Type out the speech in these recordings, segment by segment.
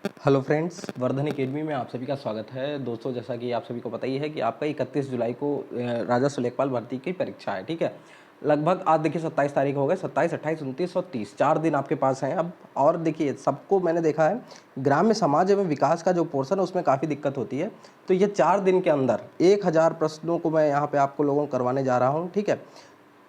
Hello friends, Vardhan academy में आप सभी का स्वागत है। दोस्तों, जैसा कि आप सभी को पता ही है कि आपका 31 जुलाई को राजस्व लेखपाल भर्ती की परीक्षा है। ठीक है, लगभग आज देखिए 27 तारीख हो गए। 27, 28, 29 और 30 4 दिन आपके पास हैं अब। और देखिए, सबको मैंने देखा है ग्राम्य समाज एवं विकास का जो पोर्शन है उसमें काफ़ी दिक्कत होती है। तो ये 4 दिन के अंदर 1000 प्रश्नों को मैं यहाँ पे आपको लोगों को करवाने जा रहा हूँ। ठीक है,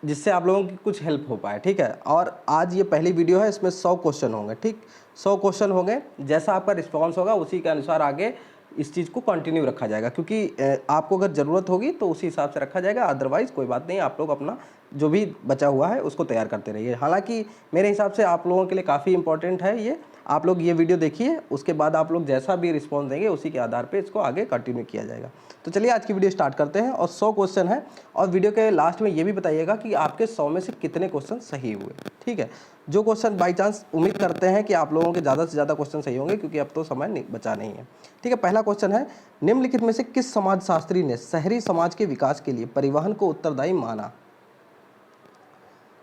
जिससे आप लोगों की कुछ हेल्प हो पाए। ठीक है, और आज ये पहली वीडियो है, इसमें 100 क्वेश्चन होंगे। ठीक, 100 क्वेश्चन होंगे। जैसा आपका रिस्पांस होगा उसी के अनुसार आगे इस चीज़ को कंटिन्यू रखा जाएगा, क्योंकि आपको अगर ज़रूरत होगी तो उसी हिसाब से रखा जाएगा। अदरवाइज़ कोई बात नहीं, आप लोग अपना जो भी बचा हुआ है उसको तैयार करते रहिए। हालांकि मेरे हिसाब से आप लोगों के लिए काफ़ी इंपॉर्टेंट है ये। आप लोग ये वीडियो देखिए, उसके बाद आप लोग जैसा भी रिस्पॉन्स देंगे उसी के आधार पे इसको आगे कंटिन्यू किया जाएगा। तो चलिए आज की वीडियो स्टार्ट करते हैं। और 100 क्वेश्चन है, और वीडियो के लास्ट में ये भी बताइएगा कि आपके 100 में से कितने क्वेश्चन सही हुए। ठीक है, जो क्वेश्चन बाई चांस, उम्मीद करते हैं कि आप लोगों के ज़्यादा से ज़्यादा क्वेश्चन सही होंगे, क्योंकि अब तो समय बचा नहीं है। ठीक है, पहला क्वेश्चन है, निम्नलिखित में से किस समाजशास्त्री ने शहरी समाज के विकास के लिए परिवहन को उत्तरदायी माना?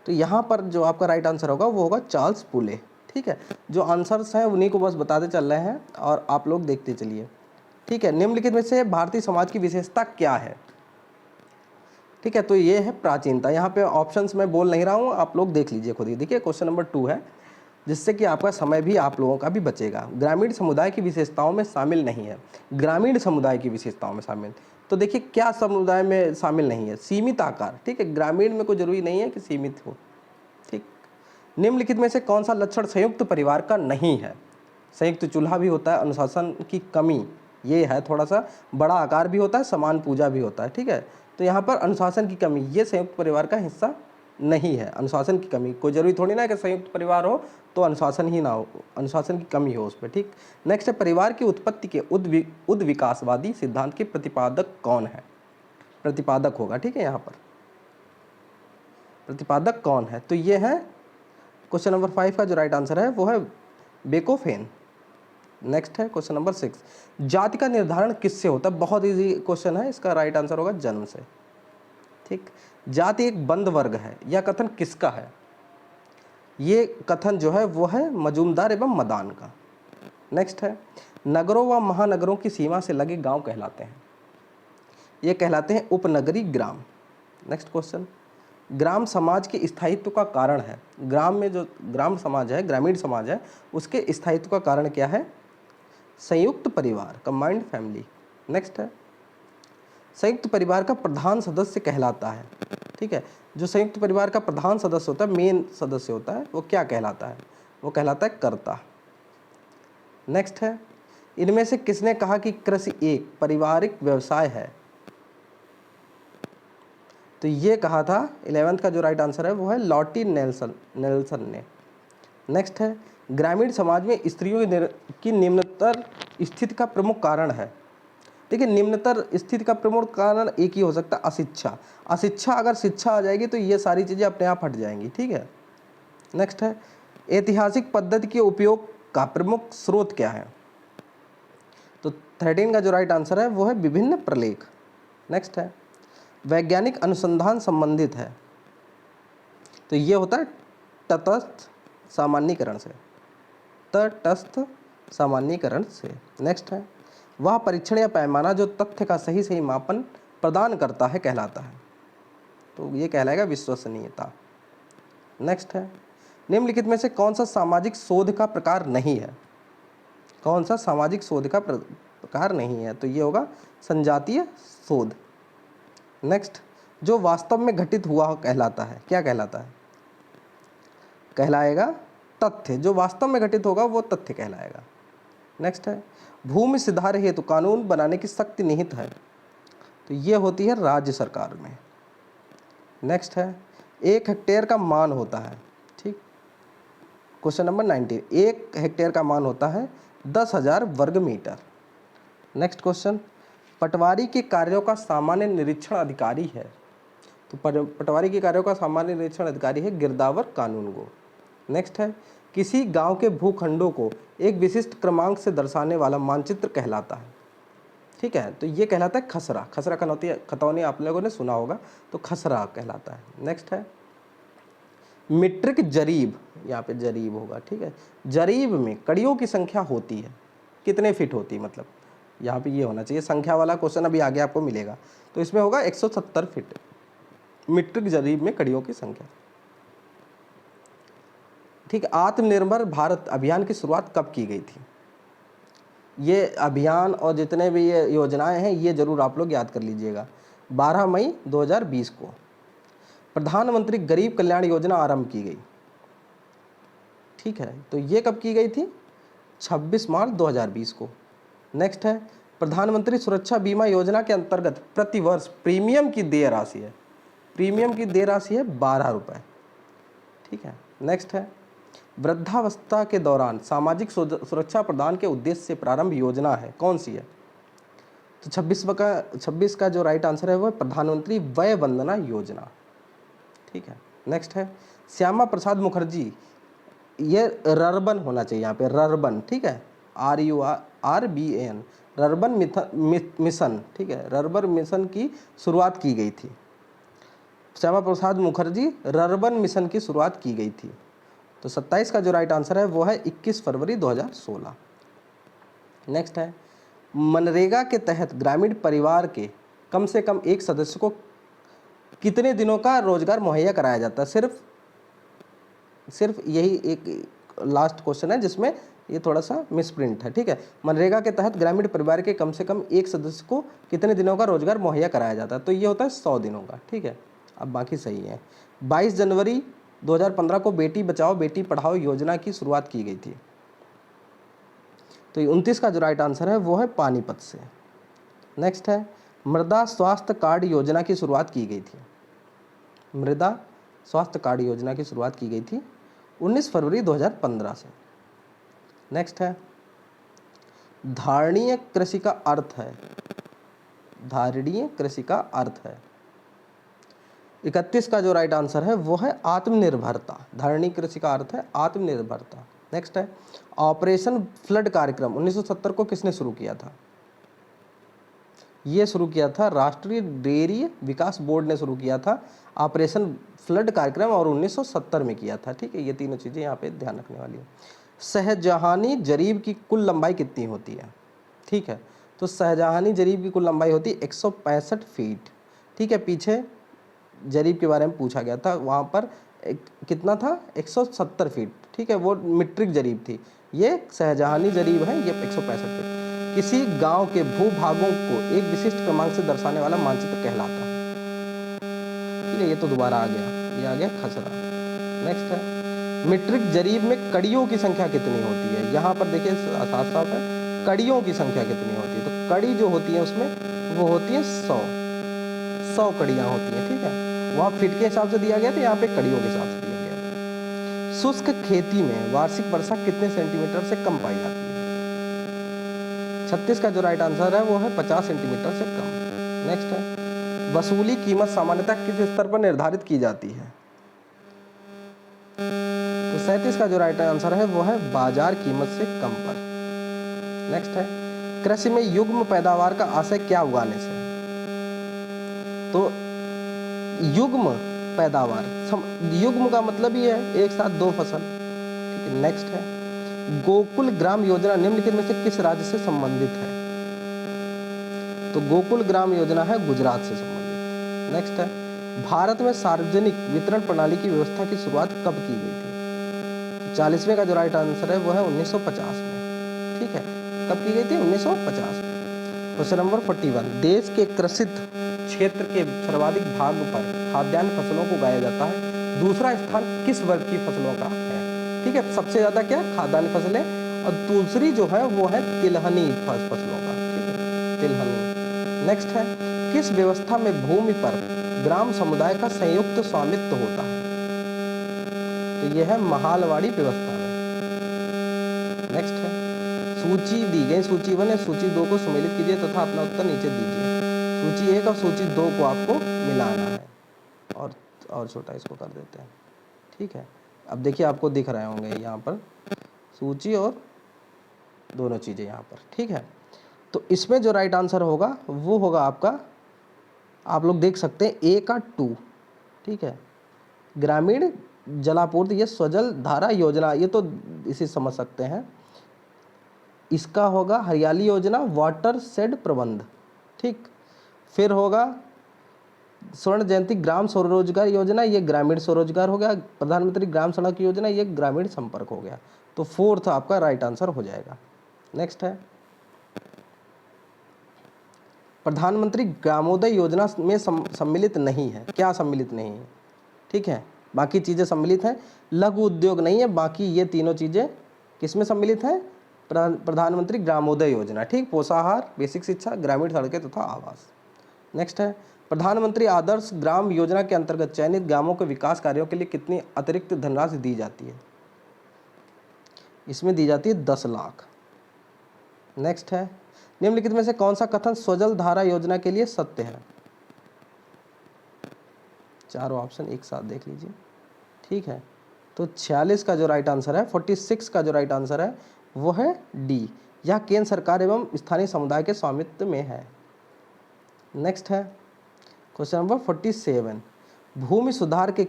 तो यहाँ पर जो आपका राइट आंसर होगा वो होगा चार्ल्स पुले। ठीक है, जो आंसर्स हैं उन्हीं को बस बताते चल रहे हैं और आप लोग देखते चलिए। ठीक है, निम्नलिखित में से भारतीय समाज की विशेषता क्या है? ठीक है, तो ये है प्राचीनता। यहाँ पे ऑप्शंस मैं बोल नहीं रहा हूँ, आप लोग देख लीजिए खुद ही। देखिए, क्वेश्चन नंबर 2 है, जिससे कि आपका समय भी आप लोगों का भी बचेगा। ग्रामीण समुदाय की विशेषताओं में शामिल नहीं है। ग्रामीण समुदाय की विशेषताओं में शामिल, तो देखिए क्या समुदाय में शामिल नहीं है? सीमित आकार। ठीक है, ग्रामीण में कोई जरूरी नहीं है कि सीमित हो। ठीक, निम्नलिखित में से कौन सा लक्षण संयुक्त परिवार का नहीं है? संयुक्त चूल्हा भी होता है, अनुशासन की कमी ये है, थोड़ा सा बड़ा आकार भी होता है, समान पूजा भी होता है। ठीक है, तो यहाँ पर अनुशासन की कमी ये संयुक्त परिवार का हिस्सा नहीं है। अनुशासन की कमी, कोई जरूरी थोड़ी ना है कि संयुक्त परिवार हो तो अनुशासन ही ना हो, अनुशासन की कमी हो उस पर। ठीक, नेक्स्ट है, परिवार की उत्पत्ति के उद्विकासवादी सिद्धांत के प्रतिपादक कौन है? प्रतिपादक होगा। ठीक है, यहाँ पर प्रतिपादक कौन है? तो ये है क्वेश्चन नंबर 5 का जो राइट आंसर है वो है बेकोफेन। नेक्स्ट है क्वेश्चन नंबर 6, जाति का निर्धारण किससे होता है? बहुत इजी क्वेश्चन है, इसका राइट आंसर होगा जन्म से। ठीक, जाति एक बंद वर्ग है, यह कथन किसका है? ये कथन जो है वो है मजूमदार एवं मदान का। नेक्स्ट है, नगरों व महानगरों की सीमा से लगे गांव कहलाते हैं, ये कहलाते हैं उपनगरी ग्राम। नेक्स्ट क्वेश्चन, ग्राम समाज के स्थायित्व का कारण है। ग्राम में जो ग्राम समाज है, ग्रामीण समाज है, उसके स्थायित्व का कारण क्या है? संयुक्त परिवार, कंबाइंड फैमिली। नेक्स्ट है, संयुक्त परिवार का प्रधान सदस्य कहलाता है। ठीक है, जो संयुक्त परिवार का प्रधान सदस्य होता है, मेन सदस्य होता है, वो क्या कहलाता है? वो कहलाता है कर्ता। नेक्स्ट है, इनमें से किसने कहा कि कृषि एक पारिवारिक व्यवसाय है? तो ये कहा था 11th का जो राइट आंसर है वो है लॉर्टी नेल्सन ने। नेक्स्ट है, ग्रामीण समाज में स्त्रियों की निम्नतर स्थिति का प्रमुख कारण है। देखिए, निम्नतर स्थिति का प्रमुख कारण एक ही हो सकता है, अशिक्षा। अशिक्षा, अगर शिक्षा आ जाएगी तो ये सारी चीज़ें अपने आप हट जाएंगी। ठीक है, नेक्स्ट है, ऐतिहासिक पद्धति के उपयोग का प्रमुख स्रोत क्या है? तो 13 का जो राइट आंसर है वो है विभिन्न प्रलेख। नेक्स्ट है, वैज्ञानिक अनुसंधान संबंधित है, तो ये होता है तटस्थ सामान्यीकरण से, तटस्थ सामान्यीकरण से। नेक्स्ट है, वह परीक्षण या पैमाना जो तथ्य का सही सही मापन प्रदान करता है कहलाता है, तो ये कहलाएगा विश्वसनीयता। नेक्स्ट है, निम्नलिखित में से कौन सा सामाजिक शोध का प्रकार नहीं है? कौन सा सामाजिक शोध का प्रकार नहीं है? तो ये होगा संजातीय शोध। नेक्स्ट, जो वास्तव में घटित हुआ कहलाता है, क्या कहलाता है? कहलाएगा तथ्य। जो वास्तव में घटित होगा वो तथ्य कहलाएगा। नेक्स्ट है, भूमि सुधार हेतु कानून बनाने की शक्ति निहित है, तो ये होती है राज्य सरकार में। नेक्स्ट है, 1 हेक्टेयर का मान होता है। ठीक, क्वेश्चन नंबर 19, 1 हेक्टेयर का मान होता है 10,000 वर्ग मीटर। नेक्स्ट क्वेश्चन, पटवारी के कार्यों का सामान्य निरीक्षण अधिकारी है, तो पटवारी के कार्यों का सामान्य निरीक्षण अधिकारी है गिरदावर कानूनगो। नेक्स्ट है, किसी गांव के भूखंडों को एक विशिष्ट क्रमांक से दर्शाने वाला मानचित्र कहलाता है। ठीक है, तो ये कहलाता है खसरा। खसरा खतौनी आप लोगों ने सुना होगा, तो खसरा कहलाता है। नेक्स्ट है, मीट्रिक जरीब, यहाँ पे जरीब होगा। ठीक है, जरीब में कड़ियों की संख्या होती है, कितने फीट होती है, मतलब यहाँ पे ये होना चाहिए, संख्या वाला क्वेश्चन अभी आगे आपको मिलेगा। तो इसमें होगा 170 फीट मीट्रिक जरीब में कड़ियों की संख्या। ठीक है, आत्मनिर्भर भारत अभियान की शुरुआत कब की गई थी? ये अभियान और जितने भी ये योजनाएं हैं ये जरूर आप लोग याद कर लीजिएगा। 12 मई 2020 को प्रधानमंत्री गरीब कल्याण योजना आरंभ की गई। ठीक है, तो ये कब की गई थी? 26 मार्च 2020 को। नेक्स्ट है, प्रधानमंत्री सुरक्षा बीमा योजना के अंतर्गत प्रतिवर्ष प्रीमियम की देय राशि है, प्रीमियम की देय राशि है 12 रुपये। ठीक है, नेक्स्ट है, वृद्धावस्था के दौरान सामाजिक सुरक्षा प्रदान के उद्देश्य से प्रारंभ योजना है, कौन सी है? तो 26 का जो राइट आंसर है वो प्रधानमंत्री वय वंदना योजना। ठीक है, नेक्स्ट है, श्यामा प्रसाद मुखर्जी, ये रर्बन होना चाहिए यहाँ पे, रर्बन। ठीक है, RURBAN, रर्बन मिशन। ठीक है, रर्बन मिशन की शुरुआत की गई थी। श्यामा प्रसाद मुखर्जी रर्बन मिशन की शुरुआत की गई थी। तो 27 का जो राइट आंसर है वो है 21 फरवरी 2016। नेक्स्ट है, मनरेगा के तहत ग्रामीण परिवार के कम से कम एक सदस्य को कितने दिनों का रोजगार मुहैया कराया जाता है? सिर्फ यही एक लास्ट क्वेश्चन है जिसमें ये थोड़ा सा मिसप्रिंट है। ठीक है, मनरेगा के तहत ग्रामीण परिवार के कम से कम एक सदस्य को कितने दिनों का रोजगार मुहैया कराया जाता है? तो ये होता है 100 दिनों का। ठीक है, अब बाकी सही है। 22 जनवरी 2015 को बेटी बचाओ बेटी पढ़ाओ योजना की शुरुआत की गई थी। तो 29 का जो राइट आंसर है वो है पानीपत से। नेक्स्ट है, मृदा स्वास्थ्य कार्ड योजना की शुरुआत की गई थी। मृदा स्वास्थ्य कार्ड योजना की शुरुआत की गई थी 19 फरवरी 2015 से। नेक्स्ट है, धारणीय कृषि का अर्थ है, धारणीय कृषि का अर्थ है 31 का जो राइट आंसर है वो है आत्मनिर्भरता। धारणीय कृषि का अर्थ है आत्मनिर्भरता। नेक्स्ट है, ऑपरेशन फ्लड कार्यक्रम 1970 को किसने शुरू किया था? ये शुरू किया था राष्ट्रीय डेयरी विकास बोर्ड ने शुरू किया था ऑपरेशन फ्लड कार्यक्रम, और 1970 में किया था। ठीक है, ये तीनों चीज़ें यहाँ पे ध्यान रखने वाली है। शाहजहानी जरीब की कुल लंबाई कितनी होती है? ठीक है, तो शाहजहानी जरीब की कुल लंबाई होती है 165 फीट। ठीक है, पीछे जरीब के बारे में पूछा गया था, वहाँ पर कितना था? 170 फीट। ठीक है, वो मीट्रिक जरीब थी, ये शाहजहानी जरीब है, ये 165 फीट। किसी गांव के भूभागों को एक विशिष्ट क्रमांक से दर्शाने वाला मानचित्र कहलाता है। ठीक है, ये तो दोबारा आ गया, ये आ गया खसरा। नेक्स्ट है, मीट्रिक जरीब में कड़ियों की संख्या कितनी होती है? यहाँ पर देखिए साफ साफ है, कड़ियों की संख्या कितनी होती है? तो कड़ी जो होती है उसमें वो होती है 100 कड़ियाँ होती हैं। ठीक है, वहाँ फीट के हिसाब से दिया गया था, यहाँ पे कड़ियों के हिसाब से दिया गया। शुष्क खेती में वार्षिक वर्षा कितने सेंटीमीटर से कम पाई जाती है? 36 का जो राइट आंसर है वो है 50 सेंटीमीटर से कम। नेक्स्ट है, वसूली कीमत सामान्यतः किस स्तर पर निर्धारित की जाती है? तो 37 का जो राइट आंसर है वो है बाजार कीमत से कम पर। नेक्स्ट है, कृषि में युग्म पैदावार का आशय क्या उगाने से? तो युग्म पैदावार, युग्म का मतलब ही है एक साथ दो फसल। ठीक है, नेक्स्ट है, गोकुल ग्राम योजना निम्नलिखित में से किस राज्य से संबंधित है? तो गोकुल ग्राम योजना है गुजरात से संबंधित। नेक्स्ट है, भारत में सार्वजनिक वितरण प्रणाली की व्यवस्था की शुरुआत कब की गई थी? 40वें का जो राइट आंसर है वो है 1950 में। ठीक है, कब की गई थी? 1950 में। क्वेश्चन नंबर 41, देश के कृषित क्षेत्र के सर्वाधिक भाग पर खाद्यान्न फसलों को उगाया जाता है, दूसरा स्थान किस वर्ग की फसलों का है? ठीक है, सबसे ज्यादा क्या? खाद्यान्न फसलें, और दूसरी जो है वो है तिलहनी फसलों का। ठीक है, तिलहनी। नेक्स्ट है, किस व्यवस्था में भूमि पर ग्राम समुदाय का संयुक्त स्वामित्व होता है? तो यह है महालवाड़ी व्यवस्था में। नेक्स्ट है, सूची दी गई सूची 1 है, सूची 2 को सम्मिलित कीजिए तथा अपना उत्तर नीचे दीजिए। सूची 1 और सूची 2 को आपको मिलाना है, और छोटा इसको कर देते हैं। ठीक है, अब देखिए आपको दिख रहे होंगे यहाँ पर सूची और दोनों चीज़ें यहाँ पर। ठीक है, तो इसमें जो राइट आंसर होगा वो होगा आपका, आप लोग देख सकते हैं ए का 2। ठीक है, ग्रामीण जलापूर्ति, ये स्वजल धारा योजना, ये तो इसे समझ सकते हैं। इसका होगा हरियाली योजना, वाटर शेड प्रबंध, ठीक। फिर होगा स्वर्ण जयंती ग्राम स्वरोजगार योजना, ये ग्रामीण स्वरोजगार हो गया। प्रधानमंत्री ग्राम सड़क योजना, ये ग्रामीण संपर्क हो गया। तो फोर्थ आपका राइट आंसर हो जाएगा। नेक्स्ट है प्रधानमंत्री ग्रामोदय योजना में सम्मिलित नहीं है। क्या सम्मिलित नहीं है? ठीक है, बाकी चीज़ें सम्मिलित हैं, लघु उद्योग नहीं है। बाकी ये तीनों चीज़ें किस में सम्मिलित हैं? प्रधानमंत्री ग्रामोदय योजना, ठीक। पोषाहार, बेसिक शिक्षा, ग्रामीण सड़कें तथा आवास। नेक्स्ट है प्रधानमंत्री आदर्श ग्राम योजना के अंतर्गत चयनित ग्रामों के विकास कार्यों के लिए कितनी अतिरिक्त धनराशि दी जाती है? इसमें दी जाती है 10 लाख। नेक्स्ट है निम्नलिखित में से कौन सा कथन स्वजल धारा योजना के लिए सत्य है? चारों ऑप्शन एक साथ देख लीजिए, ठीक है। तो 46 का जो राइट आंसर है, 46 का जो राइट आंसर है वो है डी, यह केंद्र सरकार एवं स्थानीय समुदाय के स्वामित्व में है। नेक्स्ट है क्वेश्चन नंबर 47, भूमि सुधार के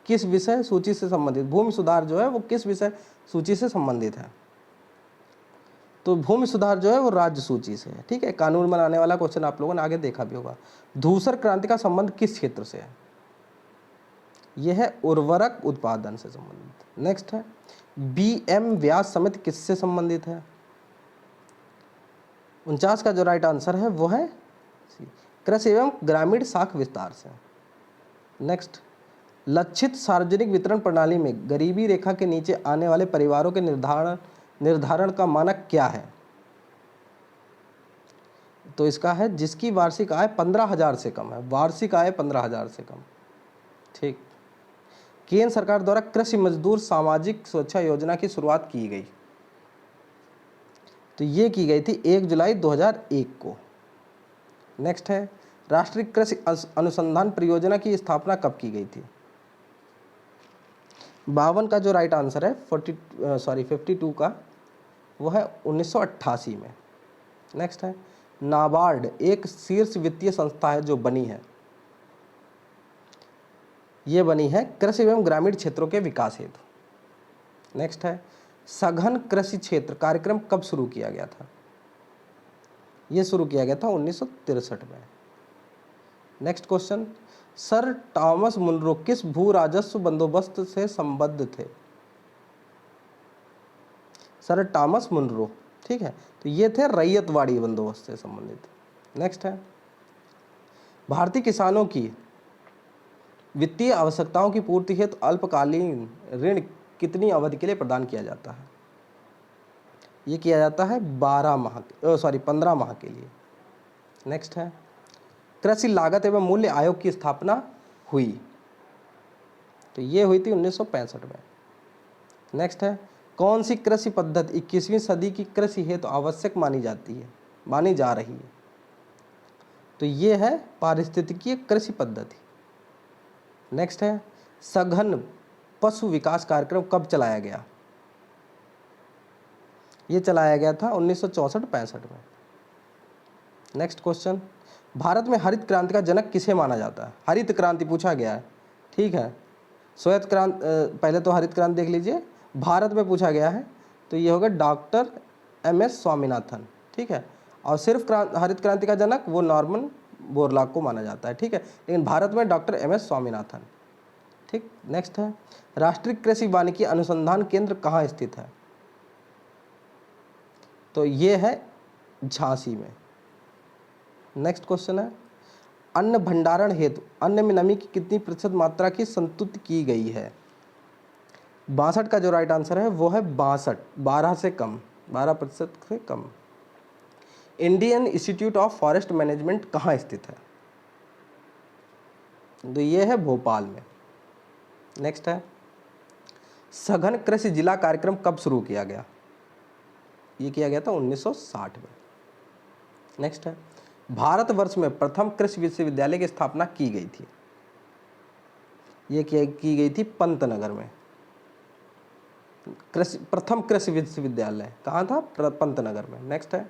किस विषय सूची से संबंधित? भूमि सुधार जो है वो किस विषय सूची से संबंधित है? तो भूमि सुधार जो है वो राज्य सूची से है, ठीक है। कानून बनाने वाला क्वेश्चन आप लोगों ने आगे देखा भी होगा। धूसर क्रांति का संबंध किस क्षेत्र से है? यह है उर्वरक उत्पादन से संबंधित। नेक्स्ट है BM व्यास समिति किससे संबंधित है? 49 का जो राइट आंसर है वो है कृषि एवं ग्रामीण शाख विस्तार से। नेक्स्ट लक्षित सार्वजनिक वितरण प्रणाली में गरीबी रेखा के नीचे आने वाले परिवारों के निर्धारण का मानक क्या है? तो इसका है जिसकी वार्षिक आय 15,000 से कम है। वार्षिक आय 15,000 से कम, ठीक। केंद्र सरकार द्वारा कृषि मजदूर सामाजिक सुरक्षा योजना की शुरुआत की गई, तो ये की गई थी 1 जुलाई 2001 को। नेक्स्ट है राष्ट्रीय कृषि अनुसंधान परियोजना की स्थापना कब की गई थी? 52 का जो राइट आंसर है 52 का वो है 1988 में। नेक्स्ट है नाबार्ड एक शीर्ष वित्तीय संस्था है जो बनी है, ये बनी है कृषि एवं ग्रामीण क्षेत्रों के विकास हेतु। नेक्स्ट है सघन कृषि क्षेत्र कार्यक्रम कब शुरू किया गया था? ये शुरू किया गया था 1963 में। Next question sir Thomas Munro किस भू राजस्व बंदोबस्त से संबद्ध थे? सर टॉमस मुनरो, ठीक है। तो ये थे रैयतवाड़ी बंदोबस्त से संबंधित। नेक्स्ट है भारतीय किसानों की वित्तीय आवश्यकताओं की पूर्ति हेतु अल्पकालीन ऋण कितनी अवधि के लिए प्रदान किया जाता है? ये किया जाता है 15 माह के लिए। नेक्स्ट है कृषि लागत एवं मूल्य आयोग की स्थापना हुई, तो ये हुई थी 1965 में। नेक्स्ट है कौन सी कृषि पद्धति 21वीं सदी की कृषि हेतु आवश्यक मानी जा रही है? तो ये है पारिस्थितिकीय कृषि पद्धति। नेक्स्ट है सघन पशु विकास कार्यक्रम कब चलाया गया? ये चलाया गया था 1964-65 में। नेक्स्ट क्वेश्चन भारत में हरित क्रांति का जनक किसे माना जाता है? हरित क्रांति पूछा गया है, ठीक है। श्वेत क्रांति, पहले तो हरित क्रांति देख लीजिए। भारत में पूछा गया है तो ये होगा डॉक्टर MS स्वामीनाथन, ठीक है। और सिर्फ हरित क्रांति का जनक वो नॉर्मन बोरलॉग को माना जाता है, ठीक है। लेकिन भारत में डॉक्टर MS स्वामीनाथन, ठीक। नेक्स्ट है राष्ट्रीय कृषि वानिकी अनुसंधान केंद्र कहाँ स्थित है? तो ये है झांसी में। नेक्स्ट क्वेश्चन है अन्न भंडारण हेतु अन्न में नमी की कितनी प्रतिशत मात्रा की संतुष्टि की गई है? 62 का जो राइट आंसर है वो है 62, 12% से कम। Indian Institute of Forest Management कहाँ स्थित है? तो ये है भोपाल में। नेक्स्ट है सघन कृषि जिला कार्यक्रम कब शुरू किया गया? ये किया गया था 1960 में। नेक्स्ट है भारतवर्ष में प्रथम कृषि विश्वविद्यालय की स्थापना की गई थी, ये की गई थी पंतनगर में। प्रथम कृषि विश्वविद्यालय कहाँ था? पंतनगर में। नेक्स्ट है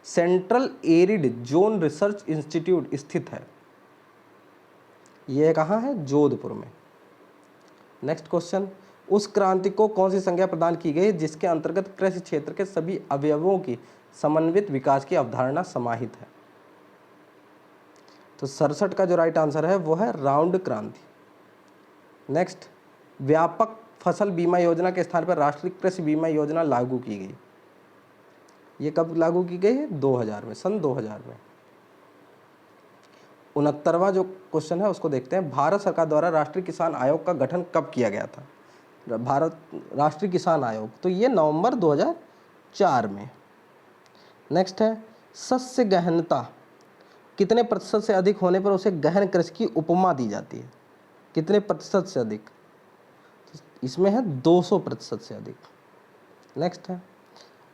central arid zone research institute स्थित है, ये कहाँ है? जोधपुर में। नेक्स्ट क्वेश्चन उस क्रांति को कौन सी संज्ञा प्रदान की गई जिसके अंतर्गत कृषि क्षेत्र के सभी अवयवों की समन्वित विकास की अवधारणा समाहित है? तो 67 का जो राइट आंसर है वो है राउंड क्रांति। नेक्स्ट, व्यापक फसल बीमा योजना के स्थान पर राष्ट्रीय कृषि बीमा योजना लागू की गई। ये कब लागू की गई है? 2000 में, सन 2000 में। 69वां जो क्वेश्चन है उसको देखते हैं। भारत सरकार द्वारा राष्ट्रीय किसान आयोग का गठन कब किया गया था? भारत राष्ट्रीय किसान आयोग, तो ये नवंबर 2004 में। नेक्स्ट है, शस्य गहनता कितने प्रतिशत से अधिक होने पर उसे गहन कृषि की उपमा दी जाती है? कितने प्रतिशत से अधिक? इसमें है 200% से अधिक। नेक्स्ट है,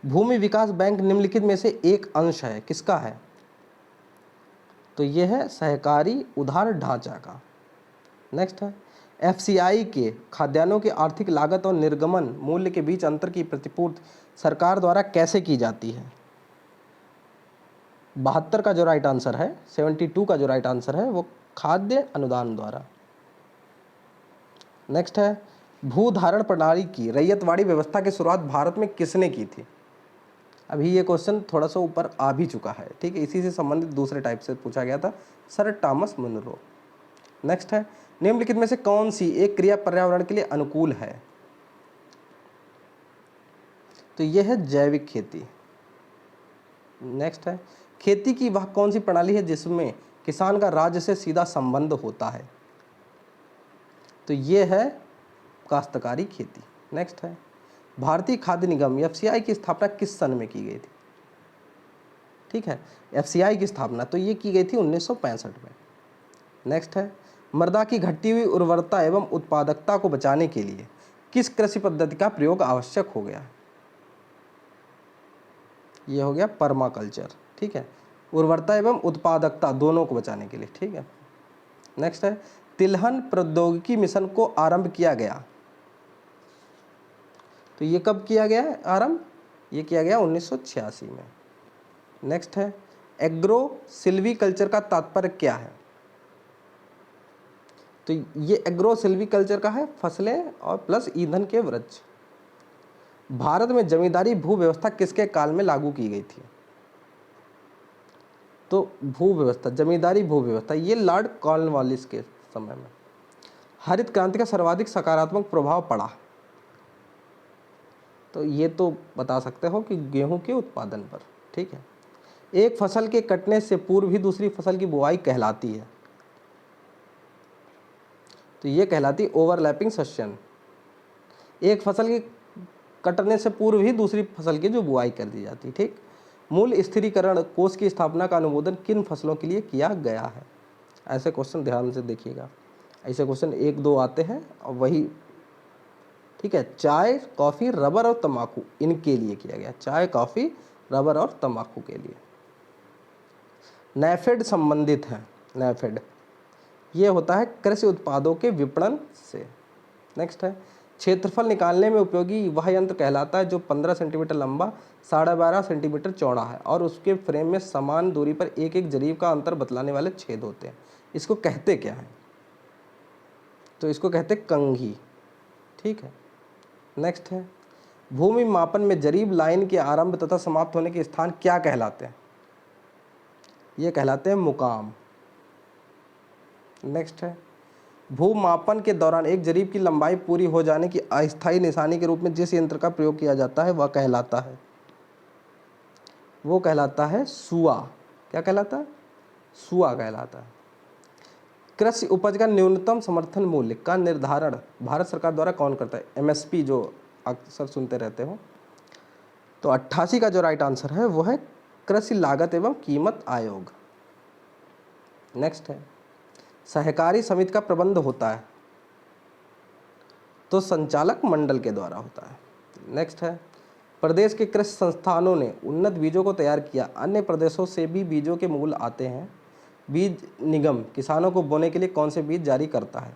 भूमि विकास बैंक निम्नलिखित में से एक अंश है, किसका है? तो यह है सहकारी उधार ढांचा का। नेक्स्ट है, एफसीआई के खाद्यान्नों की आर्थिक लागत और निर्गमन मूल्य के बीच अंतर की प्रतिपूर्ति सरकार द्वारा कैसे की जाती है? 72 का जो राइट आंसर है, 72 का जो राइट आंसर है वो खाद्य अनुदान द्वारा। नेक्स्ट है, भूधारण प्रणाली की रैयतवाड़ी व्यवस्था की शुरुआत भारत में किसने की थी? अभी ये क्वेश्चन थोड़ा सा ऊपर आ भी चुका है, ठीक है, इसी से संबंधित दूसरे टाइप से पूछा गया था, सर टॉमस मुनरो। नेक्स्ट है, निम्नलिखित में से कौन सी एक क्रिया पर्यावरण के लिए अनुकूल है? तो यह है जैविक खेती। नेक्स्ट है, खेती की वह कौन सी प्रणाली है जिसमें किसान का राज्य से सीधा संबंध होता है? तो यह है काश्तकारी खेती। नेक्स्ट है, भारतीय खाद्य निगम एफसीआई की स्थापना किस सन में की गई थी? ठीक है, एफसीआई की स्थापना तो ये की गई थी 1965 में। नेक्स्ट है, मृदा की घटती हुई उर्वरता एवं उत्पादकता को बचाने के लिए किस कृषि पद्धति का प्रयोग आवश्यक हो गया? ये हो गया पर्माकल्चर। ठीक है, उर्वरता एवं उत्पादकता दोनों को बचाने के लिए। ठीक है, नेक्स्ट है, तिलहन प्रौद्योगिकी मिशन को आरंभ किया गया, तो ये कब किया गया है आरंभ? ये किया गया 1986 में। नेक्स्ट है, एग्रो सिल्वीकल्चर का तात्पर्य क्या है? तो ये एग्रो सिल्वीकल्चर का है फसलें और प्लस ईंधन के वृक्ष। भारत में जमींदारी भू व्यवस्था किसके काल में लागू की गई थी? तो भू व्यवस्था, जमींदारी भू व्यवस्था, ये लॉर्ड कॉर्नवालिस के समय में। हरित क्रांति का सर्वाधिक सकारात्मक प्रभाव पड़ा, तो ये तो बता सकते हो कि गेहूं के उत्पादन पर। ठीक है, एक फसल के कटने से पूर्व ही दूसरी फसल की बुआई कहलाती है, तो ये कहलाती ओवरलैपिंग सेशन। एक फसल के कटने से पूर्व ही दूसरी फसल की जो बुआई कर दी जाती है। ठीक, मूल स्थिरीकरण कोष की स्थापना का अनुमोदन किन फसलों के लिए किया गया है? ऐसे क्वेश्चन ध्यान से देखिएगा, ऐसे क्वेश्चन 1-2 आते हैं और वही। ठीक है, चाय, कॉफ़ी, रबर और तंबाकू, इनके लिए किया गया, चाय, कॉफ़ी, रबर और तंबाकू के लिए। नैफेड संबंधित है, नैफेड ये होता है कृषि उत्पादों के विपणन से। नेक्स्ट है, क्षेत्रफल निकालने में उपयोगी वह यंत्र कहलाता है जो 15 सेंटीमीटर लंबा, 12.5 सेंटीमीटर चौड़ा है और उसके फ्रेम में समान दूरी पर एक एक जरीब का अंतर बतलाने वाले छेद होते हैं। इसको कहते क्या है? तो इसको कहते कंघी। ठीक है, नेक्स्ट है, भूमि मापन में जरीब लाइन के आरंभ तथा समाप्त होने के स्थान क्या कहलाते हैं? ये कहलाते हैं मुकाम। नेक्स्ट है, भूमापन के दौरान एक जरीब की लंबाई पूरी हो जाने की अस्थायी निशानी के रूप में जिस यंत्र का प्रयोग किया जाता है वह कहलाता है, वो कहलाता है सुआ। क्या कहलाता है? सुआ कहलाता है। कृषि उपज का न्यूनतम समर्थन मूल्य का निर्धारण भारत सरकार द्वारा कौन करता है? एमएसपी जो अक्सर सुनते रहते हो। तो 88 का जो राइट आंसर है वो है कृषि लागत एवं कीमत आयोग। नेक्स्ट है, सहकारी समिति का प्रबंध होता है, तो संचालक मंडल के द्वारा होता है। नेक्स्ट है, प्रदेश के कृषि संस्थानों ने उन्नत बीजों को तैयार किया, अन्य प्रदेशों से भी बीजों के मूल आते हैं। बीज निगम किसानों को बोने के लिए कौन से बीज जारी करता है?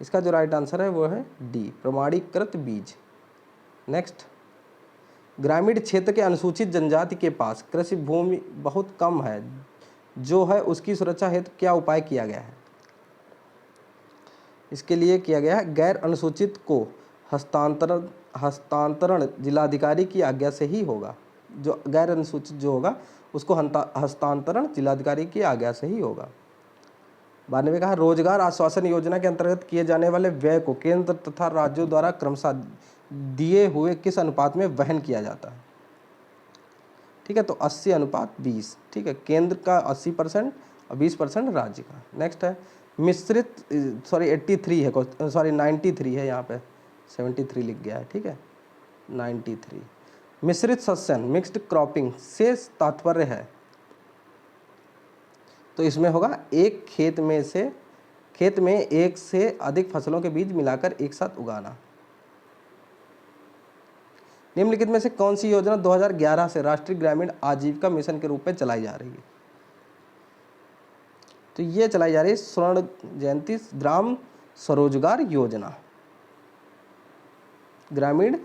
इसका जो राइट आंसर है वो है डी, प्रमाणीकृत बीज। नेक्स्ट, ग्रामीण क्षेत्र के अनुसूचित जनजाति के पास कृषि भूमि बहुत कम है, जो है उसकी सुरक्षा हेतु क्या उपाय किया गया है? इसके लिए किया गया है गैर अनुसूचित को हस्तांतरण जिलाधिकारी की आज्ञा से ही होगा। जो गैर अनुसूचित जो होगा उसको हस्तांतरण जिलाधिकारी की आज्ञा से ही होगा। 92 कहा रोजगार आश्वासन योजना के अंतर्गत किए जाने वाले व्यय को केंद्र तथा राज्यों द्वारा क्रमशः दिए हुए किस अनुपात में वहन किया जाता है। ठीक है, तो 80:20। ठीक है, केंद्र का 80% और 20% राज्य का। नेक्स्ट है मिश्रित 83 है, 93 है, यहाँ पे 73 लिख गया है। ठीक है, 93। मिश्रित सस्यन मिक्स्ड क्रॉपिंग से तात्पर्य है, तो इसमें होगा एक खेत में एक से अधिक फसलों के बीज मिलाकर एक साथ उगाना। निम्नलिखित में से कौन सी योजना 2011 से राष्ट्रीय ग्रामीण आजीविका मिशन के रूप में चलाई जा रही है। तो ये चलाई जा रही है स्वर्ण जयंती ग्राम स्वरोजगार योजना। ग्रामीण,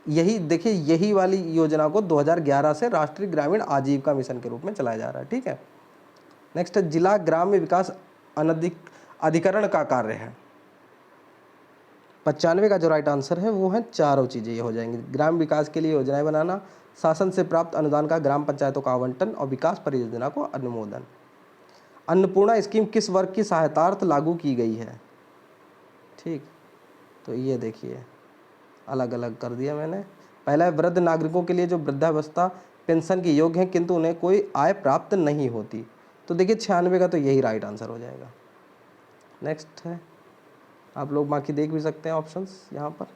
यही देखिए, यही वाली योजना को 2011 से राष्ट्रीय ग्रामीण आजीविका मिशन के रूप में चलाया जा रहा है। ठीक है, नेक्स्ट है जिला ग्राम्य विकास अधिकरण का कार्य है। 95 का जो राइट आंसर है वो है चारों चीज़ें ये हो जाएंगी। ग्राम विकास के लिए योजनाएं बनाना, शासन से प्राप्त अनुदान का ग्राम पंचायतों का आवंटन और विकास परियोजना को अनुमोदन। अन्नपूर्णा स्कीम किस वर्ग की सहायतार्थ लागू की गई है। ठीक, तो ये देखिए अलग अलग कर दिया मैंने। पहला है वृद्ध नागरिकों के लिए जो वृद्धावस्था पेंशन के योग्य हैं किंतु उन्हें कोई आय प्राप्त नहीं होती। तो देखिए 96 का तो यही राइट आंसर हो जाएगा। नेक्स्ट है, आप लोग बाकी देख भी सकते हैं ऑप्शंस यहाँ पर।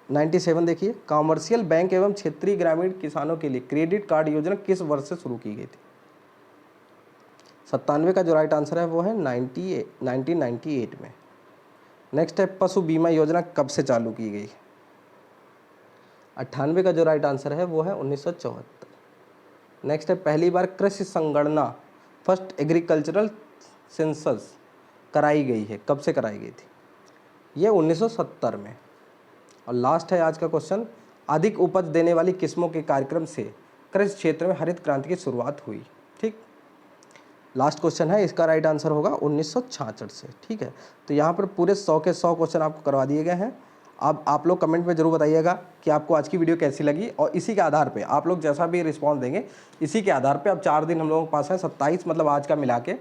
97 देखिए कॉमर्शियल बैंक एवं क्षेत्रीय ग्रामीण किसानों के लिए क्रेडिट कार्ड योजना किस वर्ष से शुरू की गई थी। 97 का जो राइट आंसर है वो है 1998 में। नेक्स्ट है पशु बीमा योजना कब से चालू की गई। 98 का जो राइट आंसर है वो है 1974। नेक्स्ट है पहली बार कृषि संगणना फर्स्ट एग्रीकल्चरल सेंसस कराई गई है, कब से कराई गई थी। ये 1970 में। और लास्ट है आज का क्वेश्चन, अधिक उपज देने वाली किस्मों के कार्यक्रम से कृषि क्षेत्र में हरित क्रांति की शुरुआत हुई। ठीक, लास्ट क्वेश्चन है, इसका राइट आंसर होगा 1966 से। ठीक है, तो यहाँ पर पूरे 100 के 100 क्वेश्चन आपको करवा दिए गए हैं। अब आप लोग कमेंट में जरूर बताइएगा कि आपको आज की वीडियो कैसी लगी, और इसी के आधार पे आप लोग जैसा भी रिस्पॉन्स देंगे इसी के आधार पे अब 4 दिन हम लोगों के पास है, 27 मतलब आज का मिला के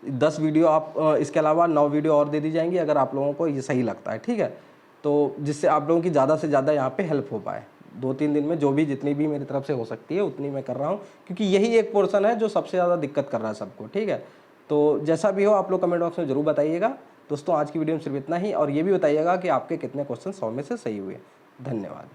10 वीडियो आप इसके अलावा 9 वीडियो और दे दी जाएंगी अगर आप लोगों को ये सही लगता है। ठीक है, तो जिससे आप लोगों की ज़्यादा से ज़्यादा यहाँ पे हेल्प हो पाए। 2-3 दिन में जो भी जितनी भी मेरी तरफ से हो सकती है उतनी मैं कर रहा हूँ, क्योंकि यही एक पोर्शन है जो सबसे ज़्यादा दिक्कत कर रहा है सबको। ठीक है, तो जैसा भी हो आप लोग कमेंट बॉक्स में ज़रूर बताइएगा। दोस्तों आज की वीडियो में सिर्फ इतना ही, और ये भी बताइएगा कि आपके कितने क्वेश्चन 100 में से सही हुए। धन्यवाद।